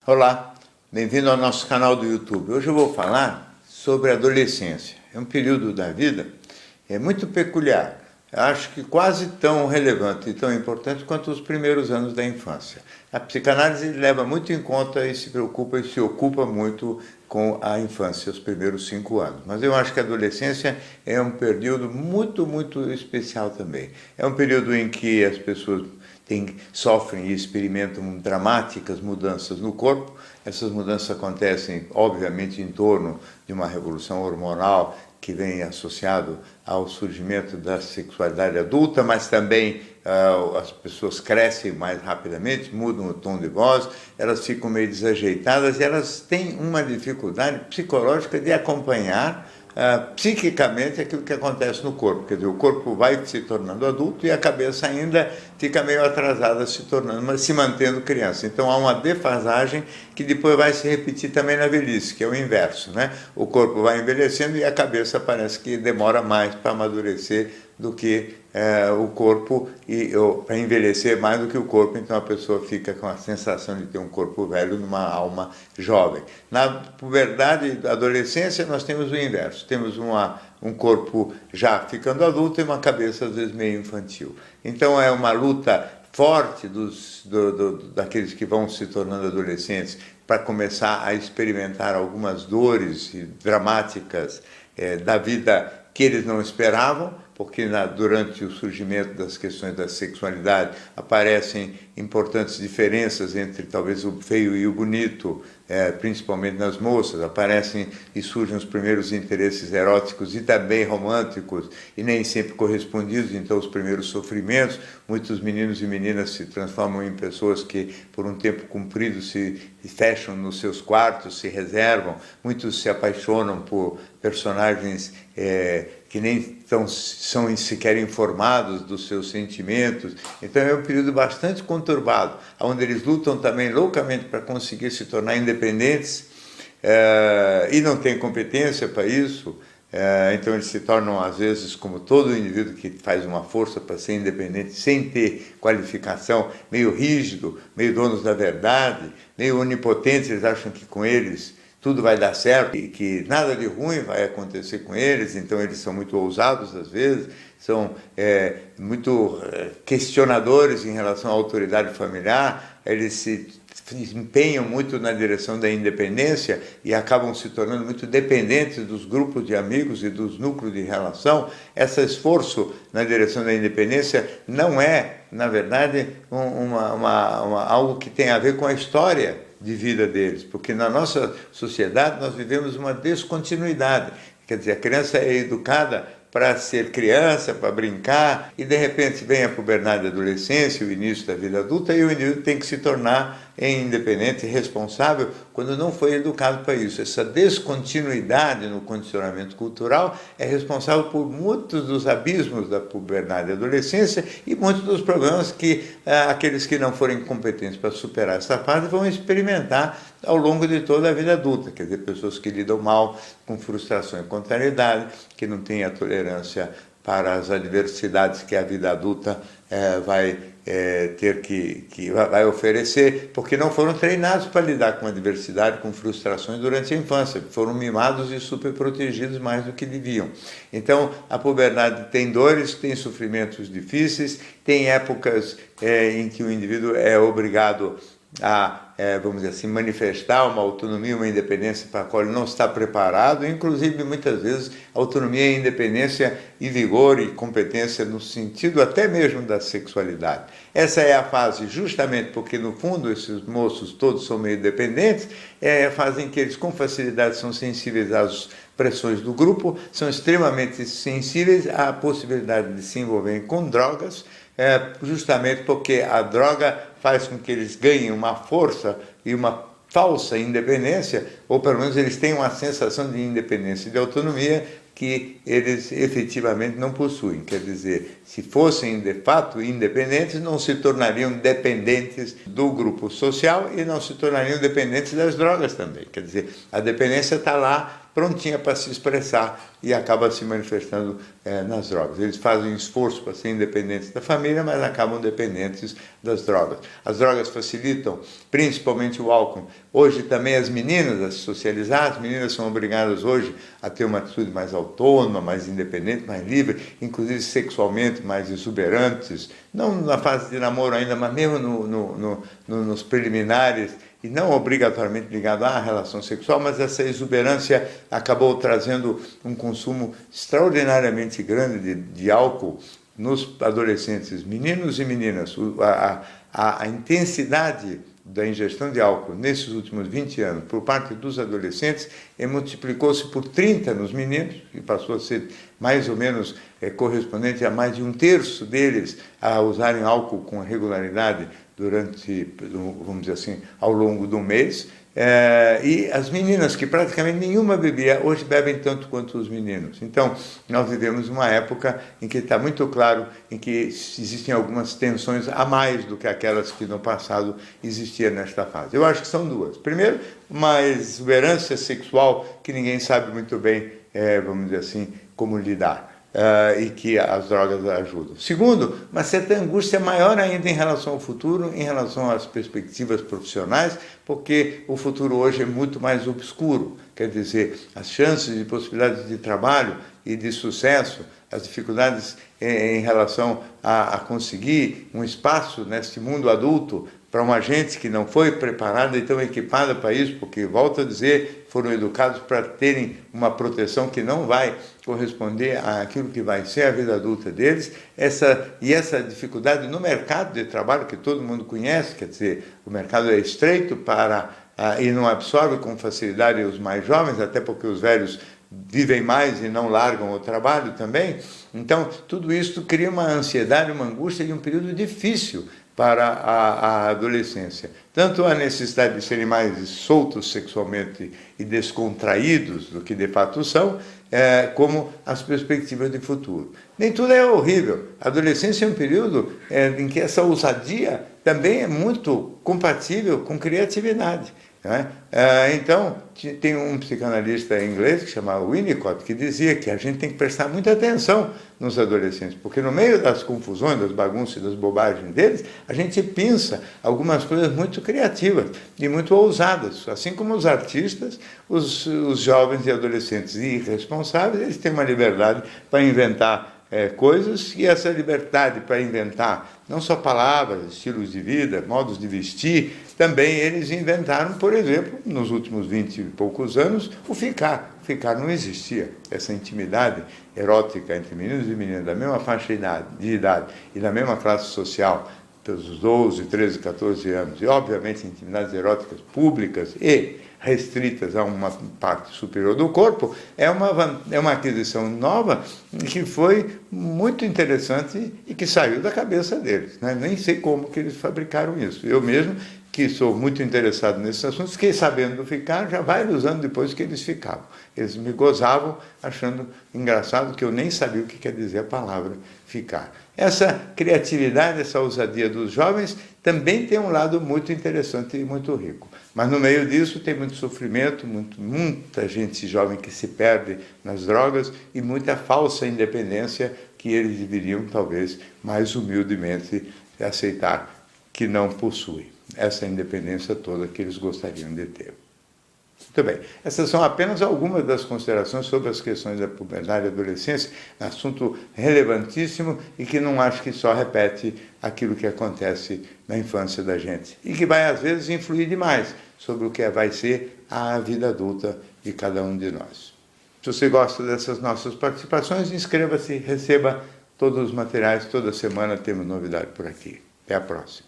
Olá, bem-vindo ao nosso canal do YouTube. Hoje eu vou falar sobre a adolescência. É um período da vida muito peculiar. Eu acho que quase tão relevante e tão importante quanto os primeiros anos da infância. A psicanálise leva muito em conta e se preocupa e se ocupa muito com a infância, os primeiros 5 anos. Mas eu acho que a adolescência é um período muito especial também. É um período em que as pessoas sofrem e experimentam dramáticas mudanças no corpo. Essas mudanças acontecem, obviamente, em torno de uma revolução hormonal que vem associado ao surgimento da sexualidade adulta, mas também as pessoas crescem mais rapidamente, mudam o tom de voz, elas ficam meio desajeitadas e elas têm uma dificuldade psicológica de acompanhar psiquicamente aquilo que acontece no corpo. Quer dizer, o corpo vai se tornando adulto e a cabeça ainda fica meio atrasada, se mantendo criança. Então há uma defasagem que depois vai se repetir também na velhice, que é o inverso, né? O corpo vai envelhecendo e a cabeça parece que demora mais para amadurecer do que o corpo, para envelhecer mais do que o corpo, então a pessoa fica com a sensação de ter um corpo velho numa alma jovem. Na puberdade, adolescência, nós temos o inverso, temos um corpo já ficando adulto e uma cabeça às vezes meio infantil. Então é uma luta forte daqueles que vão se tornando adolescentes para começar a experimentar algumas dores dramáticas da vida que eles não esperavam, porque durante o surgimento das questões da sexualidade aparecem importantes diferenças entre talvez o feio e o bonito, principalmente nas moças, aparecem e surgem os primeiros interesses eróticos e também românticos, e nem sempre correspondidos, então os primeiros sofrimentos. Muitos meninos e meninas se transformam em pessoas que por um tempo comprido se fecham nos seus quartos, se reservam, muitos se apaixonam por personagens que nem são sequer informados dos seus sentimentos. Então é um período bastante conturbado, onde eles lutam também loucamente para conseguir se tornar independentes e não têm competência para isso. Então eles se tornam, às vezes, como todo indivíduo que faz uma força para ser independente, sem ter qualificação, meio rígido, meio donos da verdade, meio onipotentes. Eles acham que com eles tudo vai dar certo e que nada de ruim vai acontecer com eles, então eles são muito ousados às vezes, são muito questionadores em relação à autoridade familiar, eles se empenham muito na direção da independência e acabam se tornando muito dependentes dos grupos de amigos e dos núcleos de relação. Esse esforço na direção da independência não é, na verdade, algo que tem a ver com a história de vida deles, porque na nossa sociedade nós vivemos uma descontinuidade. Quer dizer, a criança é educada para ser criança, para brincar, e de repente vem a puberdade e a adolescência, o início da vida adulta, e o indivíduo tem que se tornar independente e responsável quando não foi educado para isso. Essa descontinuidade no condicionamento cultural é responsável por muitos dos abismos da puberdade e adolescência e muitos dos problemas que aqueles que não forem competentes para superar essa fase vão experimentar ao longo de toda a vida adulta. Quer dizer, pessoas que lidam mal com frustração e contrariedade, que não têm a tolerância para as adversidades que a vida adulta vai vai oferecer, porque não foram treinados para lidar com adversidade, com frustrações durante a infância, foram mimados e superprotegidos mais do que deviam. Então, a puberdade tem dores, tem sofrimentos difíceis, tem épocas em que o indivíduo é obrigado a, vamos dizer assim, manifestar uma autonomia, uma independência para a qual ele não está preparado, inclusive muitas vezes autonomia, independência e vigor e competência no sentido até mesmo da sexualidade. Essa é a fase justamente porque no fundo esses moços todos são meio dependentes, é a fase em que eles com facilidade são sensíveis às pressões do grupo, são extremamente sensíveis à possibilidade de se envolverem com drogas, justamente porque a droga faz com que eles ganhem uma força e uma falsa independência, ou pelo menos eles têm uma sensação de independência e de autonomia que eles efetivamente não possuem. Quer dizer, se fossem de fato independentes, não se tornariam dependentes do grupo social e não se tornariam dependentes das drogas também. Quer dizer, a dependência está lá, prontinha para se expressar e acaba se manifestando nas drogas. Eles fazem esforço para ser independentes da família, mas acabam dependentes das drogas. As drogas facilitam, principalmente o álcool. Hoje também as meninas a se socializar, as meninas são obrigadas hoje a ter uma atitude mais autônoma, mais independente, mais livre, inclusive sexualmente mais exuberantes, não na fase de namoro ainda, mas mesmo nos preliminares, e não obrigatoriamente ligado à relação sexual, mas essa exuberância acabou trazendo um consumo extraordinariamente grande de álcool nos adolescentes, meninos e meninas. A intensidade da ingestão de álcool nesses últimos 20 anos por parte dos adolescentes multiplicou-se por 30 nos meninos, e passou a ser mais ou menos correspondente a mais de 1/3 deles a usarem álcool com regularidade durante, vamos dizer assim, ao longo do mês. E as meninas, que praticamente nenhuma bebia, hoje bebem tanto quanto os meninos. Então, nós vivemos uma época em que está muito claro em que existem algumas tensões a mais do que aquelas que no passado existiam nesta fase. Eu acho que são duas. Primeiro, uma exuberância sexual que ninguém sabe muito bem, vamos dizer assim, como lidar. E que as drogas ajudam. Segundo, uma certa angústia maior ainda em relação ao futuro, em relação às perspectivas profissionais, porque o futuro hoje é muito mais obscuro. Quer dizer, as chances e possibilidades de trabalho e de sucesso, as dificuldades em relação a conseguir um espaço neste mundo adulto para uma gente que não foi preparada e tão equipada para isso, porque, volto a dizer, foram educados para terem uma proteção que não vai corresponder àquilo que vai ser a vida adulta deles, essa dificuldade no mercado de trabalho, que todo mundo conhece, quer dizer, o mercado é estreito e não absorve com facilidade os mais jovens, até porque os velhos vivem mais e não largam o trabalho também. Então, tudo isso cria uma ansiedade, uma angústia e um período difícil para a adolescência. Tanto a necessidade de serem mais soltos sexualmente e descontraídos do que de fato são, como as perspectivas de futuro. Nem tudo é horrível. A adolescência é um período em que essa ousadia também é muito compatível com criatividade. Então, tem um psicanalista inglês que chamava Winnicott, que dizia que a gente tem que prestar muita atenção nos adolescentes, porque no meio das confusões, das bagunças e das bobagens deles, a gente pensa algumas coisas muito criativas e muito ousadas. Assim como os artistas, os jovens e adolescentes irresponsáveis, eles têm uma liberdade para inventar coisas, e essa liberdade para inventar não só palavras, estilos de vida, modos de vestir, também eles inventaram, por exemplo, nos últimos 20 e poucos anos, o ficar. O ficar não existia. Essa intimidade erótica entre meninos e meninas da mesma faixa de idade e da mesma classe social, dos 12, 13, 14 anos, e obviamente intimidades eróticas públicas e restritas a uma parte superior do corpo, é uma aquisição nova que foi muito interessante e que saiu da cabeça deles. Nem sei como que eles fabricaram isso. Eu mesmo, que sou muito interessado nesses assuntos, fiquei sabendo do ficar já vários anos depois que eles ficavam. Eles me gozavam achando engraçado que eu nem sabia o que quer dizer a palavra ficar. Essa criatividade, essa ousadia dos jovens também tem um lado muito interessante e muito rico. Mas no meio disso tem muito sofrimento, muita gente jovem que se perde nas drogas e muita falsa independência que eles deveriam, talvez, mais humildemente aceitar que não possuem. Essa independência toda que eles gostariam de ter. Muito bem, essas são apenas algumas das considerações sobre as questões da puberdade e adolescência, assunto relevantíssimo e que não acho que só repete aquilo que acontece na infância da gente e que vai, às vezes, influir demais sobre o que vai ser a vida adulta de cada um de nós. Se você gosta dessas nossas participações, inscreva-se, receba todos os materiais, toda semana temos novidade por aqui. Até a próxima.